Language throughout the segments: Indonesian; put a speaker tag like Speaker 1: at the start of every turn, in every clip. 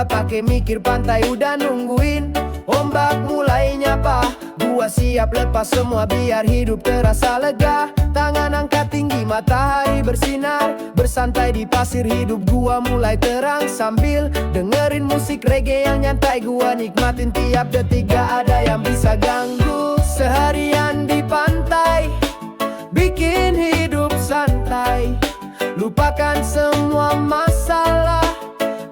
Speaker 1: Gak pakai mikir, pantai udah nungguin. Ombak mulai nyapa, gua siap lepas semua biar hidup terasa lega. Tangan angkat tinggi, matahari bersinar. Bersantai di pasir, hidup gua mulai terang. Sambil dengerin musik reggae yang nyantai, gua nikmatin tiap detik, gak ada yang bisa ganggu. Seharian di pantai, bikin hidup santai. Lupakan semua masalah,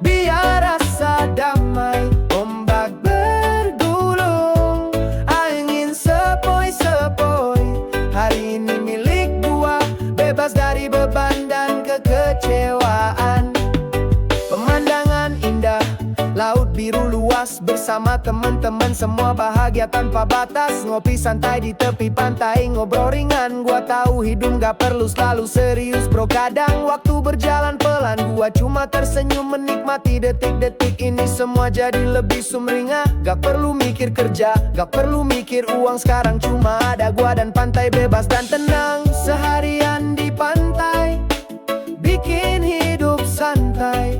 Speaker 1: biar rasa damai. Ombak bergulung, angin sepoi-sepoi. Hari ini milik gua, bebas dari beban dan kekecewaan. Pemandangan indah, laut biru luas. Bersama teman-teman semua bahagia tanpa batas. Ngopi santai di tepi pantai, ngobrol ringan. Gua tahu hidup gak perlu selalu serius bro. Kadang waktu berjalan pelan, gua cuma tersenyum menikmati detik-detik ini. Semua jadi lebih sumringah. Gak perlu mikir kerja, gak perlu mikir uang. Sekarang cuma ada gua dan pantai, bebas dan tenang. Seharian di pantai, bikin hidup santai.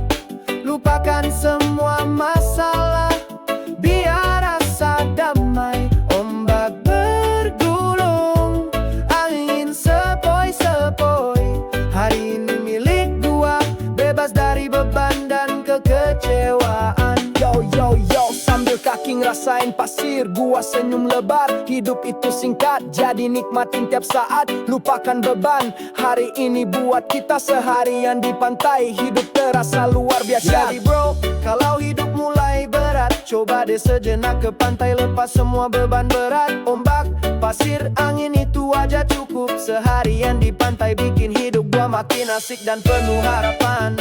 Speaker 1: Lupakan semua masalah, biar rasa damai. Ombak bergulung, angin sepoi-sepoi. Hari ini milik gua, bebas dari beban dan kekecewaan. Yo yo yo, sambil kaki ngerasain pasir, gua senyum lebar. Hidup itu singkat, jadi nikmatin tiap saat. Lupakan beban, hari ini buat kita seharian di pantai. Hidup terasa luar biasa. Jadi bro, kalau hidup mulai berat, coba deh sejenak ke pantai, lepas semua beban berat. Ombak, pasir, angin itu aja cukup. Seharian di pantai bikin hidup gua makin asik dan penuh harapan.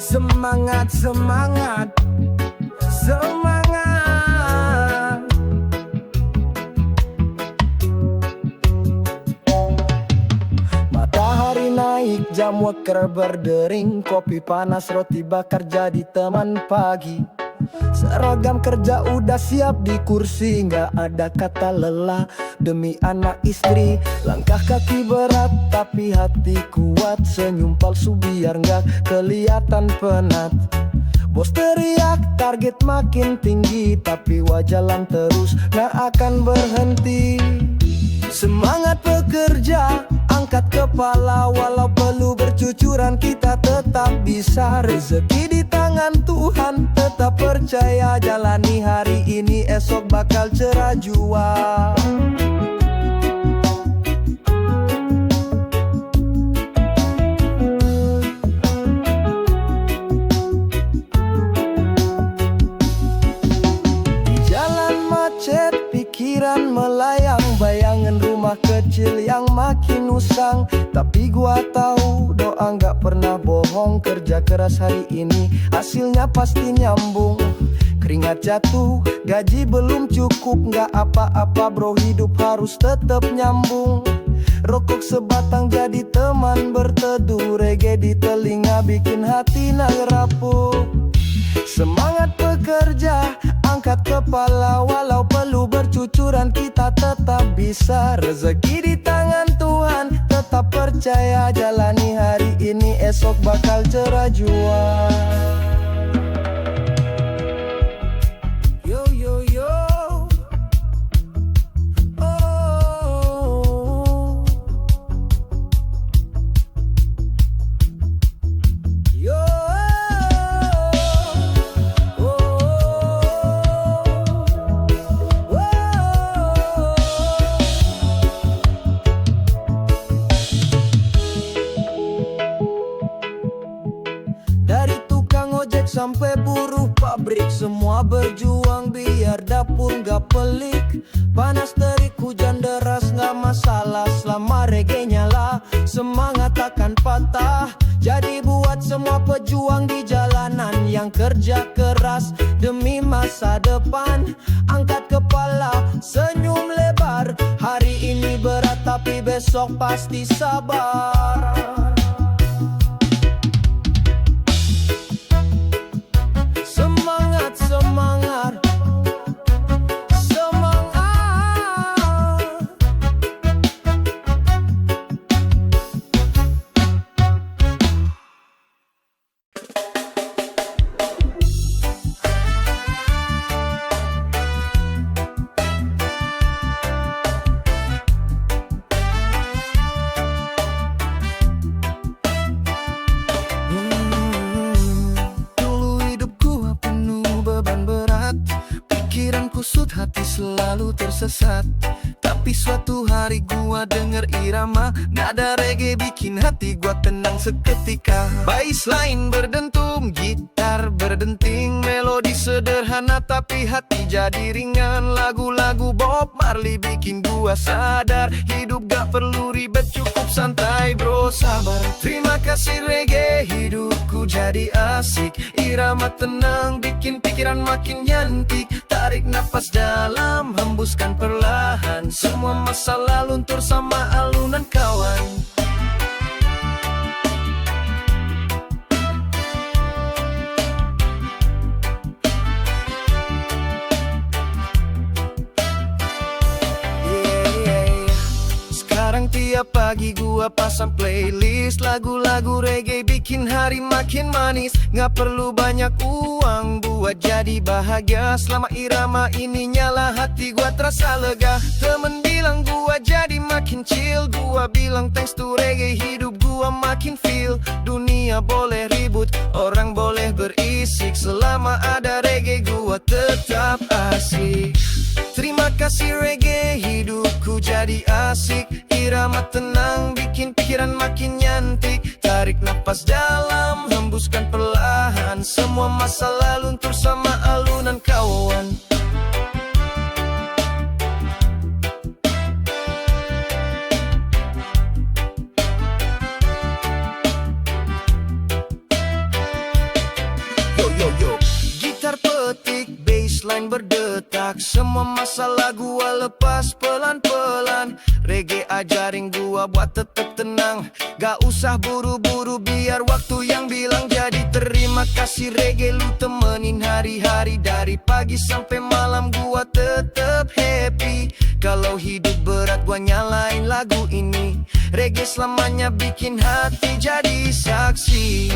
Speaker 1: Semangat, semangat, semangat. Matahari naik, jam waker berdering. Kopi panas, roti bakar jadi teman pagi. Seragam kerja udah siap di kursi. Nggak ada kata lelah demi anak istri. Langkah kaki berat tapi hati kuat. Senyum palsu biar nggak kelihatan penat. Bos teriak target makin tinggi, tapi jalan terus nggak akan berhenti. Semangat bekerja, angkat kepala. Walau perlu bercucuran, kita tetap bisa. Rezeki di tangan Tuhan, tetap percaya. Jalani hari ini, esok bakal cerah jua. Pikiran melayang, bayangan rumah kecil yang makin usang. Tapi gua tahu doa nggak pernah bohong. Kerja keras hari ini, hasilnya pasti nyambung. Keringat jatuh, gaji belum cukup. Nggak apa-apa bro, hidup harus tetap nyambung. Rokok sebatang jadi teman berteduh. Reggae di telinga bikin hati rapuh. Semangat bekerja, angkat kepala. Walau perlu bercucuran, kita tetap bisa. Rezeki di tangan Tuhan, tetap percaya. Jalani hari ini, esok bakal cerah jua. Yo yo yo. Sampai buruh pabrik, semua berjuang biar dapur gak pelik. Panas terik, hujan deras gak masalah. Selama reggae nyala, semangat takkan patah. Jadi buat semua pejuang di jalanan yang kerja keras demi masa depan. Angkat kepala, senyum lebar. Hari ini berat tapi besok pasti sabar. Semangat, semangat, semangat. Dulu hidup gua penuh beban berat, pikiran kusut, hati selalu tersesat. Tapi suatu hari gua denger irama nada reggae bikin hati gua tenang seketika. Bassline berdentum, gitar berdenting, melodi sederhana tapi hati jadi ringan. Lagu-lagu Bob Marley bikin gua sadar, hidup gak perlu ribet, cukup santai bro, sabar. Terima kasih reggae, hidupku jadi asik. Irama tenang bikin pikiran makin nyantik. Tarik nafas dalam, hembuskan perlahan. Semua masalah luntur sama alunan kawan. Sekarang tiap pagi gua pasang playlist lagu-lagu reggae bikin hari makin manis. Gak perlu banyak uang buat jadi bahagia. Selama irama ini nyala hati gua terasa lega. Temen bilang gua jadi makin chill, gua bilang thanks to reggae hidup gua makin feel. Dunia boleh ribut, orang boleh berisik, selama ada reggae gua tetap asik. Terima kasih reggae, hidupku jadi asik. Irama tenang bikin pikiran makin nyantik. Tarik nafas dalam, hembuskan perlahan. Semua masalah luntur sama alunan kawan. Yo yo yo, gitar petik, bassline berdetak. Semua masalah gua lepas pelan-pelan. Reggae ajarin gua buat tetap tenang, gak usah buru-buru biar waktu yang bilang. Jadi terima kasih reggae, lu temenin hari-hari. Dari pagi sampai malam gua tetap happy. Kalau hidup berat gua nyalain lagu ini. Reggae selamanya bikin hati jadi saksi.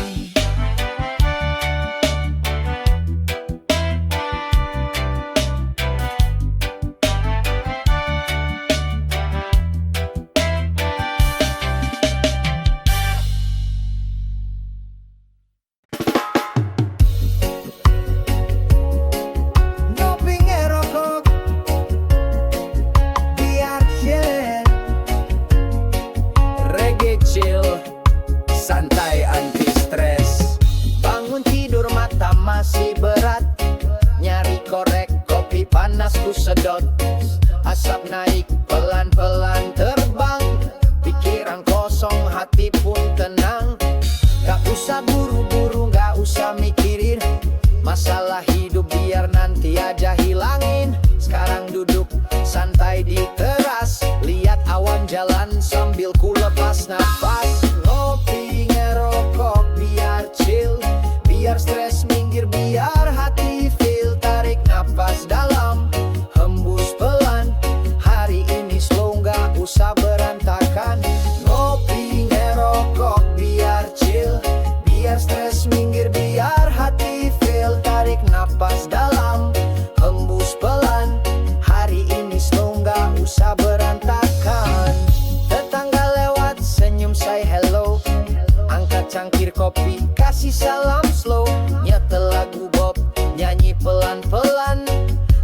Speaker 1: Santai anti stres, bangun tidur mata masih berat. Nyari korek kopi panas ku sedot. Asap naik pelan-pelan terbang. Pikiran kosong hati pun tenang. Gak usah buru-buru, gak usah mikirin masalah hidup, biar nanti aja hilangin. Sekarang duduk santai di teras, lihat awan jalan sambil ku lepas nafas. Ngopi ngerokok biar chill, biar stres minggir, biar hati feel. Tarik nafas dalam, hembus pelan. Hari ini slow gak usah berantakan. Ngopi ngerokok biar chill, biar stres minggir, biar hati feel. Tarik nafas dalam, hembus pelan. Hari ini slow gak usah berantakan. Tetangga lewat senyum say hello. Angkat cangkir kopi kasih salam slow. Nyetel lagu Bob nyanyi pelan-pelan.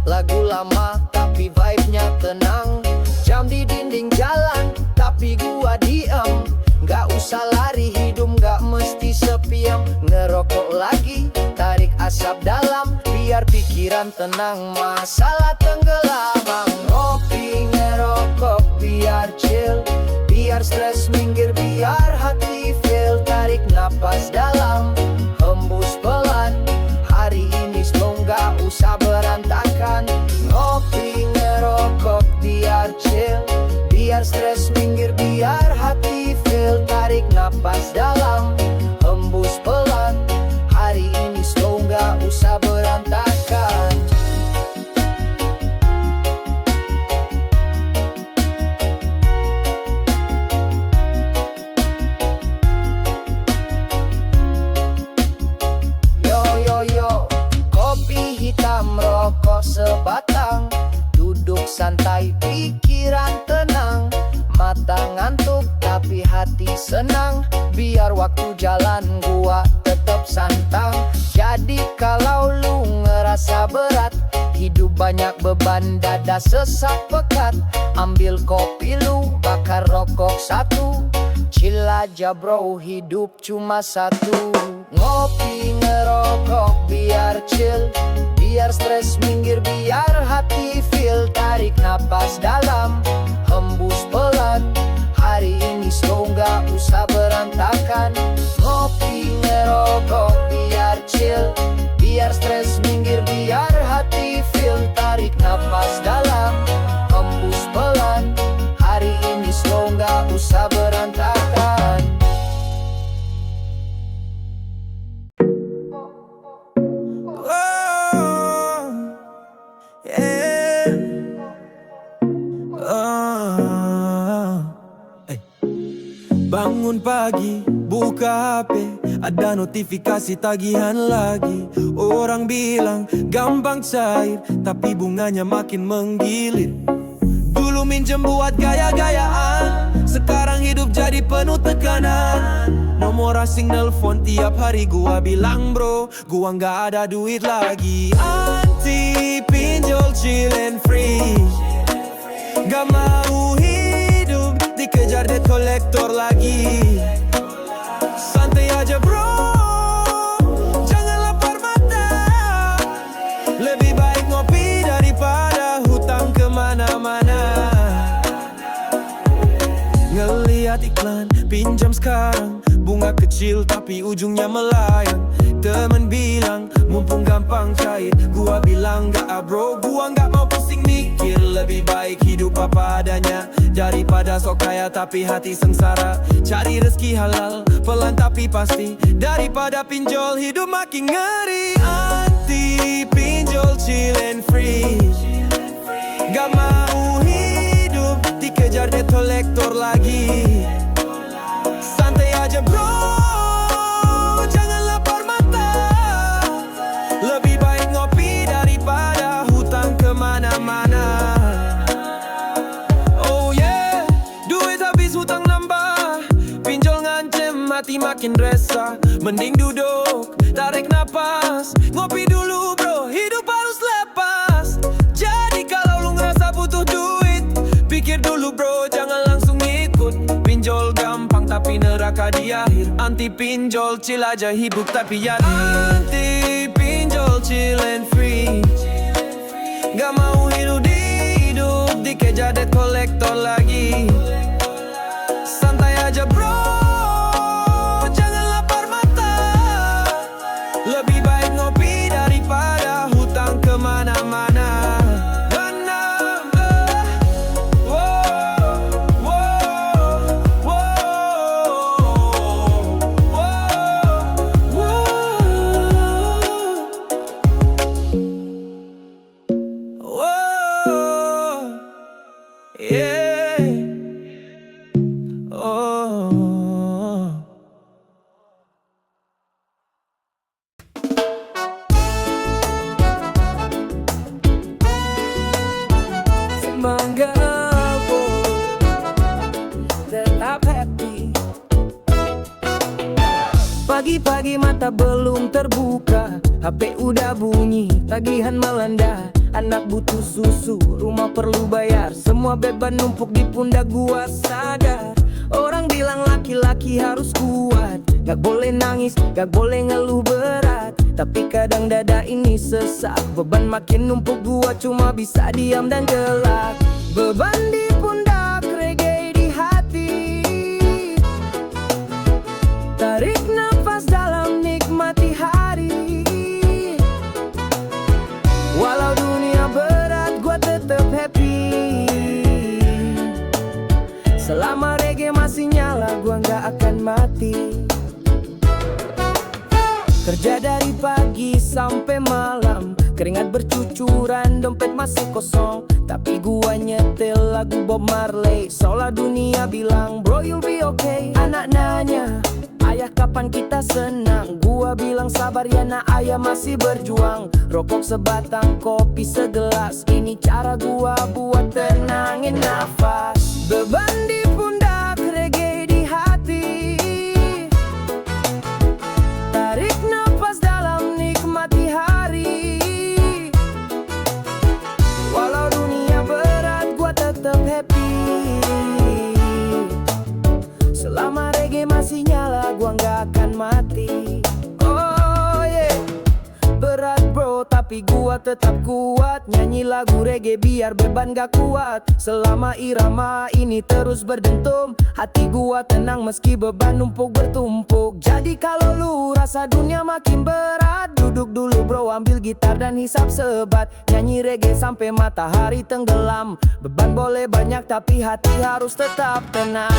Speaker 1: Lagu lama tapi vibe-nya tenang. Jam di dinding jalan tapi gua diam. Gak usah lari, hidup gak mesti sepiam. Ngerokok lagi, tarik asap dalam, biar pikiran tenang, masalah tenggelam. Ngopi ngerokok biar chill, biar stres minggir, biar hati feel. Tarik napas napas dalam, hembus pelan. Hari ini slow gak usah berantakan. Ngopi ngerokok biar chill, biar stres minggir, biar hati feel. Tarik napas dalam, hembus pelan. Hari ini slow gak usah berantakan. Rokok sebatang, duduk santai, pikiran tenang. Mata ngantuk tapi hati senang, biar waktu jalan gua tetap santang. Jadi kalau lu ngerasa berat, hidup banyak beban, dada sesak pekat, ambil kopi lu, bakar rokok satu. Chill aja bro, hidup cuma satu. Ngopi ngerokok biar chill, biar stres minggir, biar hati feel. Tarik napas dalam, hembus pelan. Hari ini slow gak usah berantakan. Ngopi ngerokok biar chill, biar stres minggir, biar hati feel. Tarik napas dalam, hembus pelan. Hari ini slow gak usah berantakan.
Speaker 2: Bangun pagi, buka HP, ada notifikasi tagihan lagi. Orang bilang gampang cair, tapi bunganya makin menggiliat. Dulu minjem buat gaya-gayaan, sekarang hidup jadi penuh tekanan. Nomor asing nelfon tiap hari, gua bilang bro, gua nggak ada duit lagi. Anti pinjol, chill and free, gak mau hidup dikejar debt collector lagi. Santai aja bro, jangan lapar mata. Lebih baik ngopi daripada hutang kemana-mana. Ngeliat iklan pinjam sekarang, bunga kecil tapi ujungnya melayang. Temen bilang mumpung gampang cair, gua bilang gak bro, gua gak mau pusing mikir. Lebih baik hidup apa adanya daripada sok kaya tapi hati sengsara. Cari rezeki halal, pelan tapi pasti, daripada pinjol hidup makin ngeri. Anti pinjol, chill and free, gak mau hidup dikejar debt collector lagi. Santai aja bro, jangan lapar mata. Lebih baik ngopi daripada hutang kemana-mana. Oh yeah, duit habis hutang nambah, pinjol ngancem hati makin resah. Mending duduk, tarik napas, ngopi dulu bro, hidup harus lepas. Jadi kalau lu ngerasa butuh duit, pikir dulu bro, jangan langsung ikut. Pinjol gampang tapi neraka di akhir. Anti pinjol, chill aja hidup tapi ya. Anti pinjol, chill and free, gak mau hidup dikejar debt collector lagi. Santai aja bro, jangan lapar mata. Lebih baik ngopi daripada hutang kemana-mana.
Speaker 3: Pagi-pagi mata belum terbuka, HP udah bunyi, tagihan melanda. Anak butuh susu, rumah perlu bayar, semua beban numpuk di pundak gua sadar. Orang bilang laki-laki harus kuat, gak boleh nangis, gak boleh ngeluh berat. Tapi kadang dada ini sesak, beban makin numpuk gua cuma bisa diam dan gelak. Beban di pundak, reggae di hati, tarik nafas mati. Kerja dari pagi sampai malam, keringat bercucuran, dompet masih kosong. Tapi gua nyetel lagu Bob Marley, seolah dunia bilang bro you'll be okay. Anak nanya, ayah kapan kita senang? Gua bilang sabar ya nak, ayah masih berjuang. Rokok sebatang, kopi segelas, ini cara gua buat tenangin nafas. Beban di pundak, reggae di hati. Tarik nafas dalam, nikmati hari. Walau dunia berat, gua tetap happy. Selama reggae masih nyala, gua nggak akan mati. Oh yeah, berat bro, tapi gua tetap kuat. Nyanyi lagu reggae biar beban gak kuat. Selama irama ini terus berdentum, hati gua tenang meski beban numpuk bertumpuk. Jadi kalau lu rasa dunia makin berat, duduk dulu bro, ambil gitar dan hisap sebat. Nyanyi reggae sampai matahari tenggelam. Beban boleh banyak tapi hati harus tetap tenang.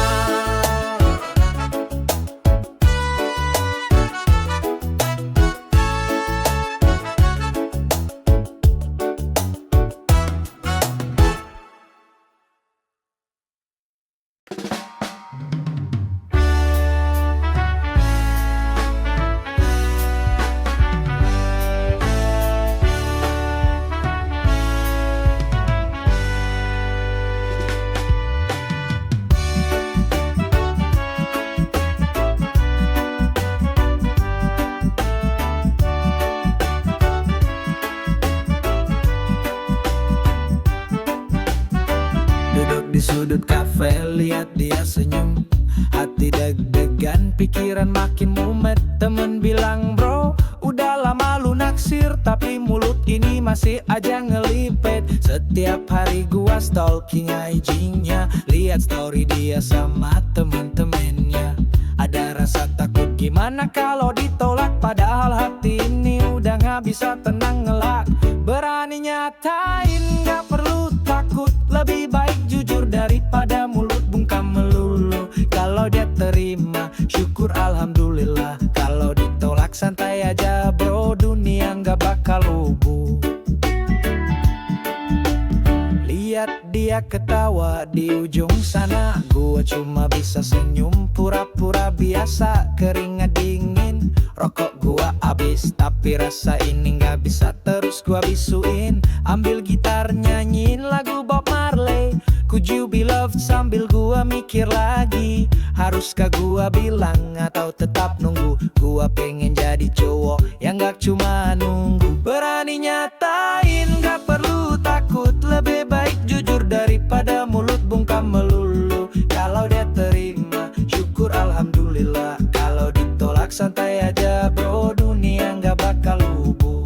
Speaker 2: Duduk di sudut kafe, lihat dia senyum. Hati deg-degan, pikiran makin mumet. Temen bilang bro, udah lama lu naksir, tapi mulut ini masih aja ngelipet. Setiap hari gua stalking IG-nya, lihat story dia sama temen-temennya. Ada rasa takut, gimana kalau ditolak, padahal hati ini udah gak bisa tenang ngelak. Berani nyatain, gak perlu takut, lebih baik jujur daripada mulut bungkam melulu. Kalau dia terima, syukur alhamdulillah. Kalau ditolak santai aja bro, dunia gak bakal lubuh. Lihat dia ketawa di ujung sana, gua cuma bisa senyum pura-pura biasa. Keringat dingin, rokok gua habis, tapi rasa ini gak bisa terus gua bisuin. Ambil gitar nyanyiin lagu Bob Marley, Could You Be Loved, sambil gua mikir lagi. Haruskah gua bilang atau tetap nunggu? Gua pengen jadi cowok yang gak cuma nunggu. Berani nyatain, gak perlu takut, lebih baik jujur daripada mulut bungkam melulu. Kalau dia terima, syukur alhamdulillah. Kalau ditolak santai aja bro, dunia gak bakal lubuh.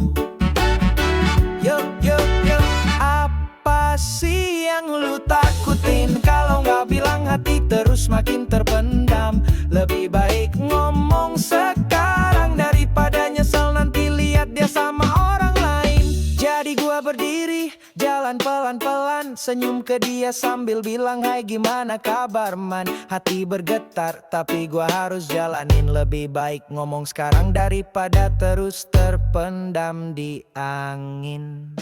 Speaker 2: Yo yo yo, apa sih yang lu takutin? Kalau gak bilang hati terus makin terpendam. Lebih baik ngomong sekarang daripada nyesel nanti lihat dia sama orang lain. Jadi gua berdiri, jalan pelan-pelan, senyum ke dia sambil bilang hai gimana kabar man. Hati bergetar tapi gua harus jalanin. Lebih baik ngomong sekarang daripada terus terpendam di angin.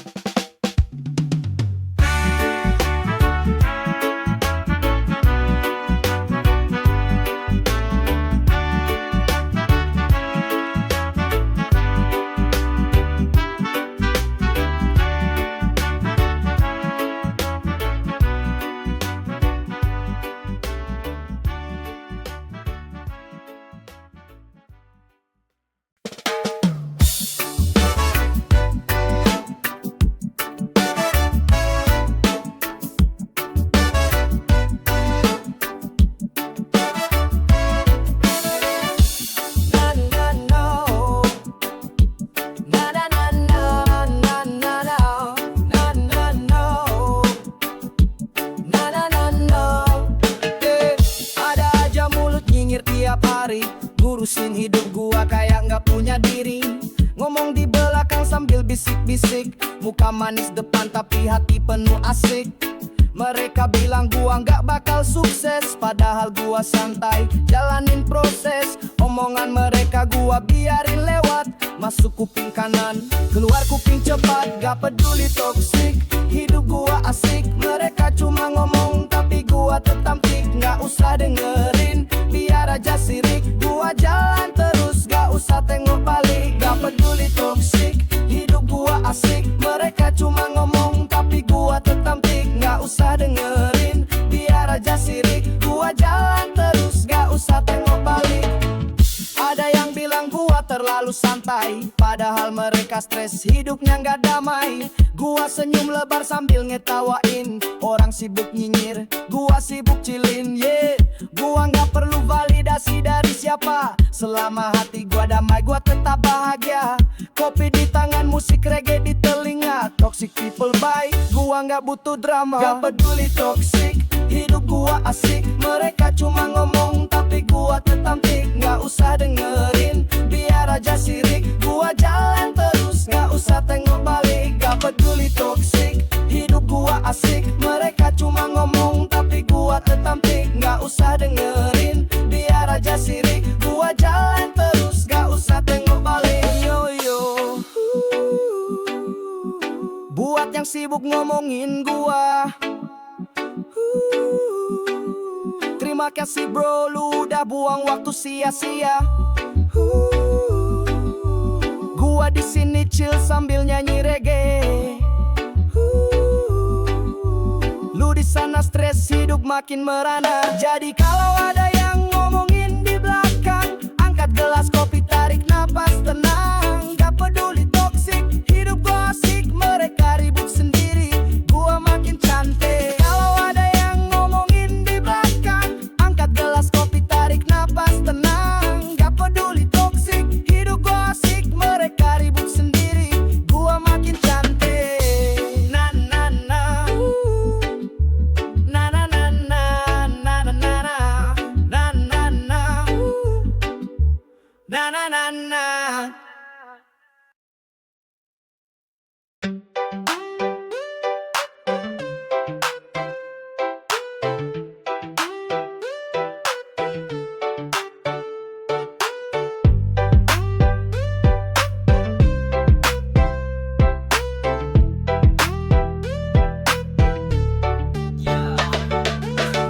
Speaker 2: Ngurusin hidup gua kayak gak punya diri. Ngomong di belakang sambil bisik-bisik, muka manis depan tapi hati penuh asik.
Speaker 1: Mereka bilang gua nggak bakal sukses, padahal gua santai jalanin proses. Omongan mereka gua biarin lewat, masuk kuping kanan, keluar kuping cepat. Gak peduli toksik, hidup gua asik. Mereka cuma ngomong tapi gua tetap tik. Nggak usah dengerin, biar aja sirik. Gua jalan terus, gak usah tengok balik. Gak peduli toksik, hidup gua asik. Mereka cuma ngomong tapi gua tetap tik. Nggak usah dengerin, biar aja sirik. Gua jalan terus, gak usah tengok balik. Ada yang bilang gua terlalu santai, padahal mereka stres, hidupnya nggak damai. Gua senyum lebar sambil ngetawain, orang sibuk nyinyir, gua sibuk chillin, yeah. Gua nggak perlu validasi dari siapa, selama hati gua damai, gua tetap bahagia. Kopi di tangan, musik reggae di telinga, toxic people bye, gua nggak butuh drama. Gak peduli toxic, hidup gua asik. Mereka cuma ngomong tapi gua tetap tik. Nggak usah dengerin, biar aja sirik. Gua jalan terus, nggak usah tengok balik. Gak peduli toxic, hidup gua asik. Mereka cuma ngomong tapi gua tetap tik. Nggak usah dengerin, biar aja sirik. Gua jalan terus, nggak usah tengok balik. Yo yo, buat yang sibuk ngomongin gua, terima kasih bro, lu udah buang waktu sia-sia. Gua di sini chill sambil nyanyi reggae. Lu di sana stres, hidup makin merana. Jadi kalau ada yang ngomongin di belakang, angkat gelas kopi, tarik napas tenang. Gak peduli toksik, hidup gua asik. Mereka ribut sendiri, gua makin cantik. Kalau ada yang ngomongin di belakang, angkat gelas kopi, tarik napas tenang. Gak peduli toksik, hidup gua asik. Mereka ribut sendiri, gua makin cantik. Na na na, na na na na, na na na na, na na na, na na na na.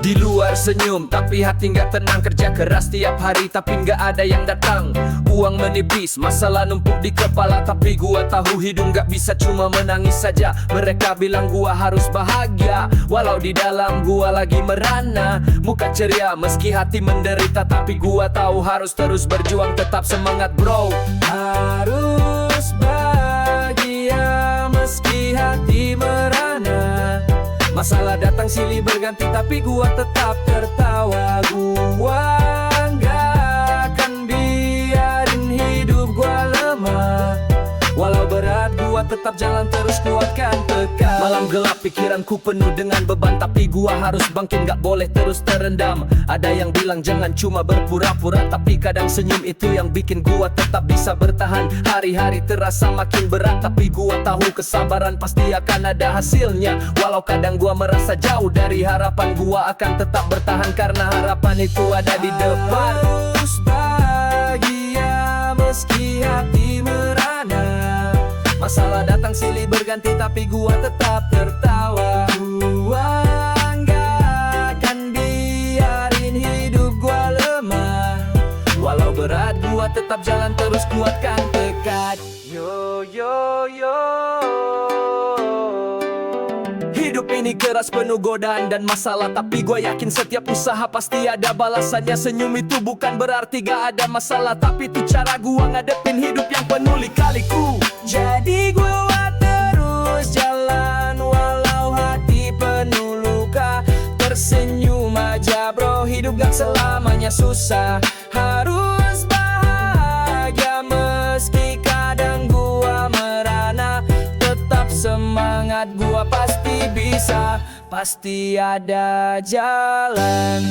Speaker 2: Di luar senyum tapi hati nggak tenang, kerja keras tiap hari tapi nggak ada yang datang. Uang menipis, masalah numpuk di kepala, tapi gua tahu hidup nggak bisa cuma menangis saja. Mereka bilang gua harus bahagia, walau di dalam gua lagi merana. Muka ceria meski hati menderita, tapi gua tahu harus terus berjuang, tetap semangat bro. Harus bahagia meski hati merana. Masalah datang silih berganti tapi gua tetap tertawa. Gua nggak akan biarin hidup gua lemah. Walau berat gua tetap jalan terus, kuatkan tekad. Malam gelap pikiranku penuh dengan beban, tapi gua harus bangkit, gak boleh terus terendam. Ada yang bilang jangan cuma berpura-pura, tapi kadang senyum itu yang bikin gua tetap bisa bertahan. Hari-hari terasa makin berat, tapi gua tahu kesabaran pasti akan ada hasilnya. Walau kadang gua merasa jauh dari harapan, gua akan tetap bertahan karena harapan itu ada di depan. Harus bahagia meski hati merana. Masalah datang silih berganti tapi gua tetap tertawa. Gua nggak akan biarin hidup gua lemah. Walau berat gua tetap jalan terus, kuatkan tekad. Yo yo yo. Hidup ini keras penuh godaan dan masalah, tapi gue yakin setiap usaha pasti ada balasannya. Senyum itu bukan berarti gak ada masalah, tapi itu cara gue ngadepin hidup yang penuh lika-liku. Jadi gue terus jalan walau hati penuh luka. Tersenyum aja bro, hidup gak selamanya susah. Harus bahagia meski kadang gua merana. Tetap semangat, gua pasti bisa, pasti ada jalan.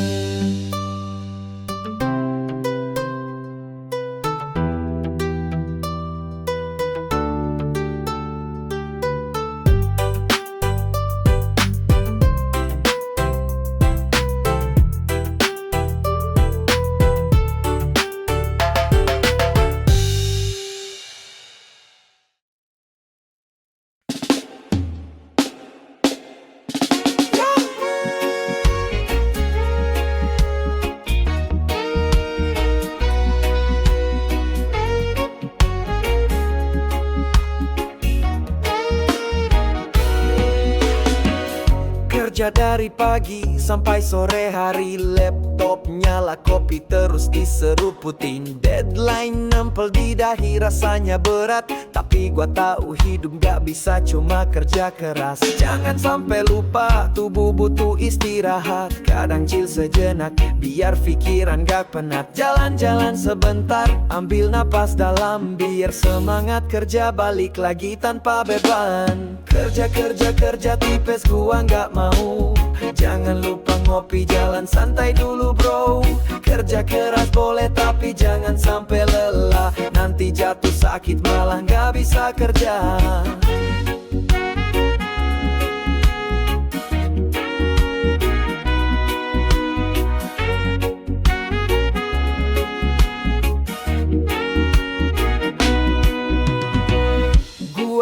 Speaker 2: Kerja dari pagi sampai sore hari, laptop nyala, kopi terus diseruputin. Deadline nempel di dahi, rasanya berat, tapi gua tahu hidup gak bisa cuma kerja keras. Jangan sampai lupa, tubuh butuh istirahat. Kadang chill sejenak, biar pikiran gak penat. Jalan-jalan sebentar, ambil napas dalam, biar semangat kerja balik lagi tanpa beban. Kerja tipes gua nggak mau. Jangan lupa ngopi, jalan santai dulu bro. Kerja keras boleh tapi jangan sampai lelah. Nanti jatuh sakit malah nggak bisa kerja.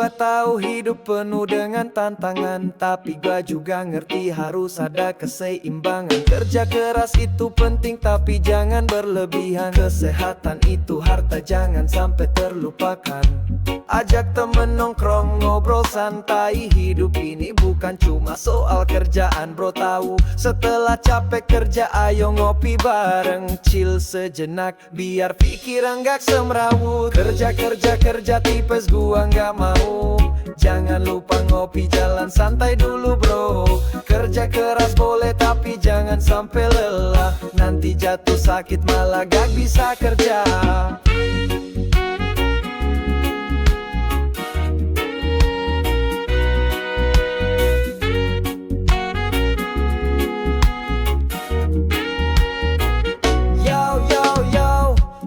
Speaker 2: Gua tahu hidup penuh dengan tantangan, tapi gua juga ngerti harus ada keseimbangan. Kerja keras itu penting tapi jangan berlebihan. Kesehatan itu harta, jangan sampai terlupakan. Ajak temen nongkrong, ngobrol santai. Hidup ini bukan cuma soal kerjaan bro, tahu. Setelah capek kerja ayo ngopi bareng, chill sejenak biar pikiran gak semrawut. Kerja tipes gua nggak mau. Jangan lupa ngopi, jalan santai dulu bro. Kerja keras boleh tapi jangan sampai lelah. Nanti jatuh sakit malah gak bisa kerja.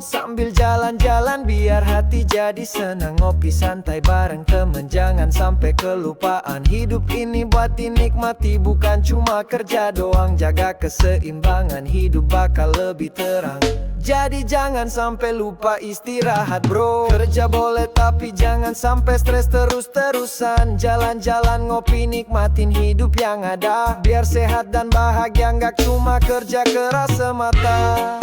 Speaker 2: Sambil jalan-jalan biar hati jadi senang. Ngopi santai bareng temen, jangan sampai kelupaan. Hidup ini buat dinikmati, bukan cuma kerja doang. Jaga keseimbangan, hidup bakal lebih terang. Jadi jangan sampai lupa istirahat bro. Kerja boleh tapi jangan sampai stres terus-terusan. Jalan-jalan ngopi, nikmatin hidup yang ada. Biar sehat dan bahagia, nggak cuma kerja keras semata.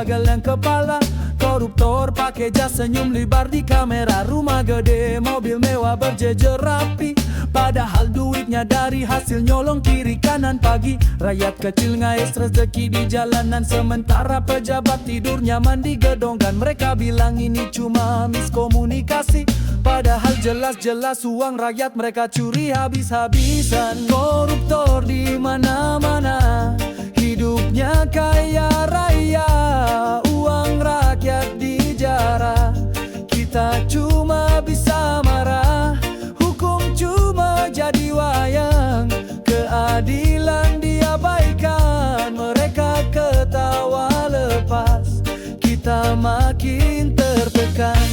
Speaker 3: Geleng kepala, koruptor pakai jas senyum lebar di kamera. Rumah gede, mobil mewah berjejer rapi, padahal duitnya dari hasil nyolong kiri kanan. Pagi rakyat kecil ngais rezeki di jalanan, sementara pejabat tidur nyaman di gedongan. Mereka bilang ini cuma miskomunikasi, padahal jelas-jelas uang rakyat mereka curi habis-habisan. Koruptor di mana-mana, hidupnya kaya raya, uang rakyat dijarah. Kita cuma bisa marah, hukum cuma jadi wayang. Keadilan diabaikan, mereka ketawa lepas. Kita makin tertekan.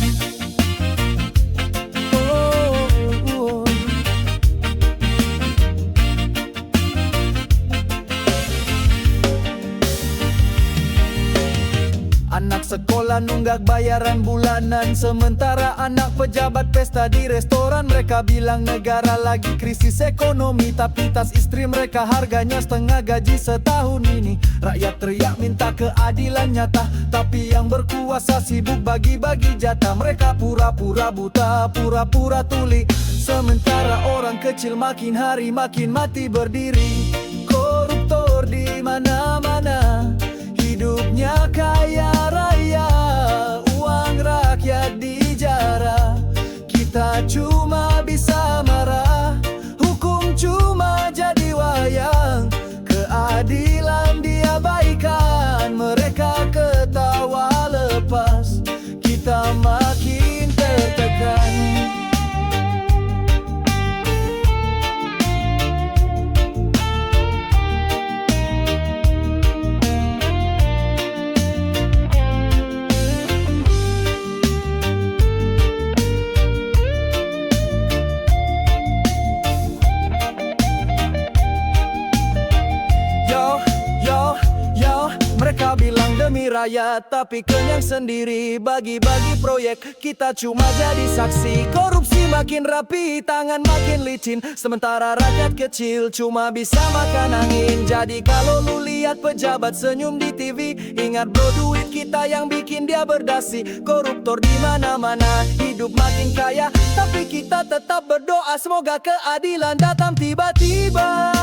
Speaker 3: Anak sekolah nunggak bayaran bulanan, sementara anak pejabat pesta di restoran. Mereka bilang negara lagi krisis ekonomi, tapi tas istri mereka harganya setengah gaji setahun ini. Rakyat teriak minta keadilan nyata, tapi yang berkuasa sibuk bagi-bagi jatah. Mereka pura-pura buta, pura-pura tuli, sementara orang kecil makin hari makin mati berdiri. Koruptor di mana-mana, hidupnya kaya raya, uang rakyat dijarah. Kita cuma bisa marah, hukum cuma jadi wayang. Keadilan diabaikan, mereka ketawa lepas. Kita makin tertekan. rakyat tapi kenyang sendiri. Bagi-bagi proyek kita cuma jadi saksi. Korupsi makin rapi, tangan makin licin, sementara rakyat kecil cuma bisa makan angin. Jadi kalau lu lihat pejabat senyum di TV, ingat bro, duit kita yang bikin dia berdasi. Koruptor di mana-mana, hidup makin kaya, tapi kita tetap berdoa semoga keadilan datang tiba-tiba.